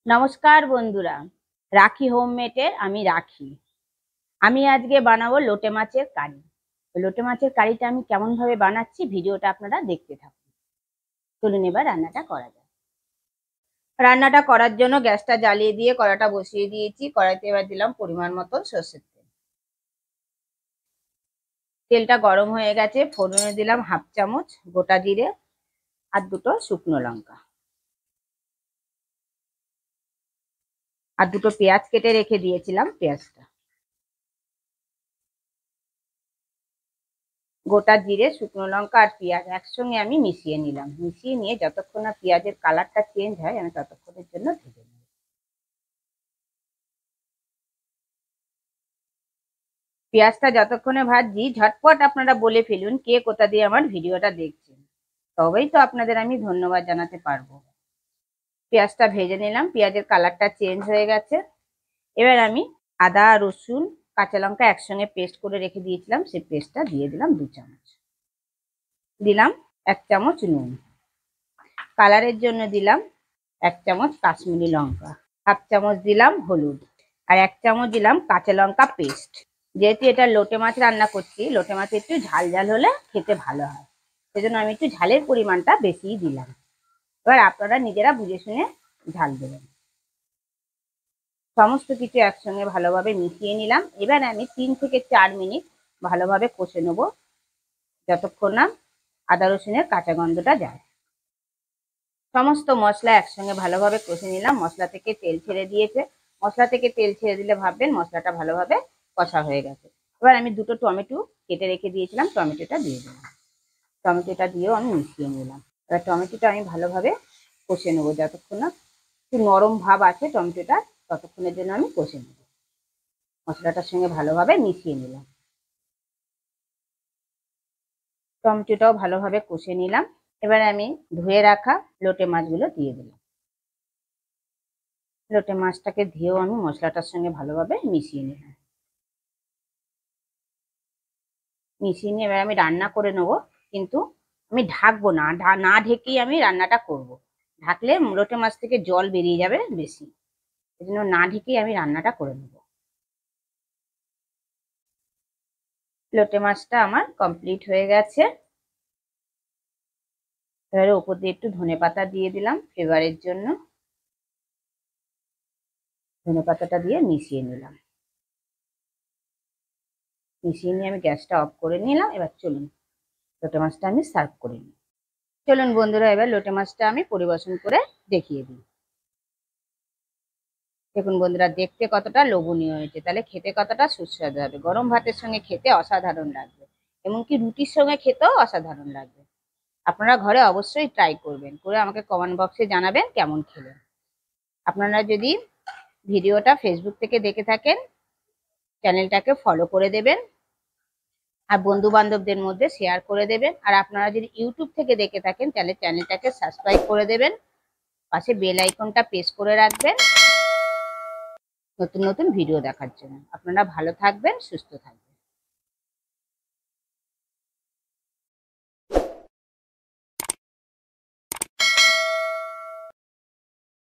নমস্কার বন্ধুরা, রাখি হোমমেডের আমি রাখি। আমি আজকে বানাবো লোটে মাছের কারি। লোটে মাছের কারিটা আমি কেমন ভাবে বানাচ্ছি ভিডিওটা আপনারা দেখতে থাকুন। চলুন এবার রান্নাটা করা যাক। রান্নাটা করার জন্য গ্যাসটা জ্বালিয়ে দিয়ে কড়াটা বসিয়ে দিয়েছি। কড়াইতে এবার দিলাম পরিমাণ মতো সর্ষের তেল। তেলটা গরম হয়ে গেছে, ফোড়নে দিলাম 1/2 চামচ গোটা জিরে আর 2টো শুকনো লঙ্কা আর 2টো পেঁয়াজ কেটে রেখে দিয়েছিলাম। পেঁয়াজটা, গোটা জিরে, শুকনো লঙ্কা আর পেঁয়াজ একসঙ্গে আমি মিশিয়ে নিলাম। মিশিয়ে নিয়ে যতক্ষণ না পেঁয়াজের কালারটা চেঞ্জ হয় আমি ততক্ষণের জন্য ভেজে নেব। পেঁয়াজটা যতক্ষণে ভাজছি, ঝটপট আপনারা বলে ফেলুন কে কোথা দিয়ে আমার ভিডিওটা দেখছেন, তবেই তো আপনাদের আমি ধন্যবাদ জানাতে পারবো। পেঁয়াজটা ভেজে নিলাম, পেঁয়াজের কালারটা চেঞ্জ হয়ে গেছে। এবার আমি আদা, রসুন, কাঁচা লঙ্কা একসঙ্গে পেস্ট করে রেখে দিয়েছিলাম, সেই পেস্টটা দিয়ে দিলাম 2 চামচ। দিলাম 1 চামচ নুন। কালারের জন্য দিলাম 1 চামচ কাশ্মীরি লঙ্কা। 1/2 চামচ দিলাম হলুদ আর 1 চামচ দিলাম কাঁচা লঙ্কা পেস্ট। যেহেতু এটা লোটে মাছ রান্না করছি, লোটে মাছ একটু ঝাল ঝাল হলে খেতে ভালো হয়, সেজন্য আমি একটু ঝালের পরিমাণটা বেশিই দিলাম। এবার আপনারা নিজেরা বুঝে শুনে ঝাল দেবেন। সমস্ত কিছু একসঙ্গে ভালোভাবে মিশিয়ে নিলাম। এবার আমি 3 থেকে 4 মিনিট ভালোভাবে কষে নেব, যতক্ষণ না আদা রসুনের কাঁচা গন্ধটা যায়। সমস্ত মশলা একসঙ্গে ভালোভাবে কষে নিলাম। মশলা থেকে তেল ছেড়ে দিয়েছে। মশলা থেকে তেল ছেড়ে দিলে ভাববেন মশলাটা ভালোভাবে কষা হয়ে গেছে। এবার আমি 2টো টমেটো কেটে রেখে দিয়েছিলাম, টমেটোটা দিয়ে দিলাম। টমেটোটা দিয়েও আমি মিশিয়ে নিলাম। এবার টমেটোটা আমি ভালোভাবে কষে নেবো, যতক্ষণ না একটু নরম ভাব আছে টমেটোটা, ততক্ষণের জন্য আমি কষে নেব। মশলাটার সঙ্গে ভালোভাবে মিশিয়ে নিলাম। টমেটোটাও ভালোভাবে কষে নিলাম। এবার আমি ধুয়ে রাখা লোটে মাছগুলো দিয়ে দিলাম। লোটে মাছটাকে দিয়েও আমি মশলাটার সঙ্গে ভালোভাবে মিশিয়ে নিলাম। মিশিয়ে নিয়ে এবার আমি রান্না করে নেব, কিন্তু আমি ঢাকবো না, না ঢেকেই আমি রান্নাটা করব। ঢাকলে লোটে মাছ থেকে জল বেরিয়ে যাবে বেশি, এই জন্য না ঢেকেই আমি রান্নাটা করে নেব। লোটে মাছটা আমার কমপ্লিট হয়ে গেছে। এবারে ওপর দিয়ে একটু ধনেপাতা দিয়ে দিলাম ফ্লেভারের জন্য। ধনেপাতাটা দিয়ে মিশিয়ে নিলাম। মিশিয়ে নিয়ে আমি গ্যাসটা অফ করে নিলাম। এবার চলুন লোটে মাছটা আমি সার্ভ করে নিই। চলুন বন্ধুরা, এবার লোটে মাছটা আমি পরিবেশন করে দেখিয়ে দিই। দেখুন বন্ধুরা, দেখতে কতটা লোভনীয় হয়েছে, তাহলে খেতে কতটা সুস্বাদু হবে। গরম ভাতের সঙ্গে খেতে অসাধারণ লাগবে, এমনকি রুটির সঙ্গে খেতেও অসাধারণ লাগবে। আপনারা ঘরে অবশ্যই ট্রাই করবেন, করে আমাকে কমেন্ট বক্সে জানাবেন কেমন খেলেন। আপনারা যদি ভিডিওটা ফেসবুক থেকে দেখে থাকেন, চ্যানেলটাকে ফলো করে দেবেন আর বন্ধু বান্ধবদের মধ্যে শেয়ার করে দেবেন। আর আপনারা যদি ইউটিউব থেকে দেখে থাকেন তাহলে চ্যানেলটাকে সাবস্ক্রাইব করে দেবেন, পাশে বেল আইকনটা প্রেস করে রাখবেন নতুন নতুন ভিডিও দেখার জন্য। আপনারা ভালো থাকবেন, সুস্থ থাকবেন।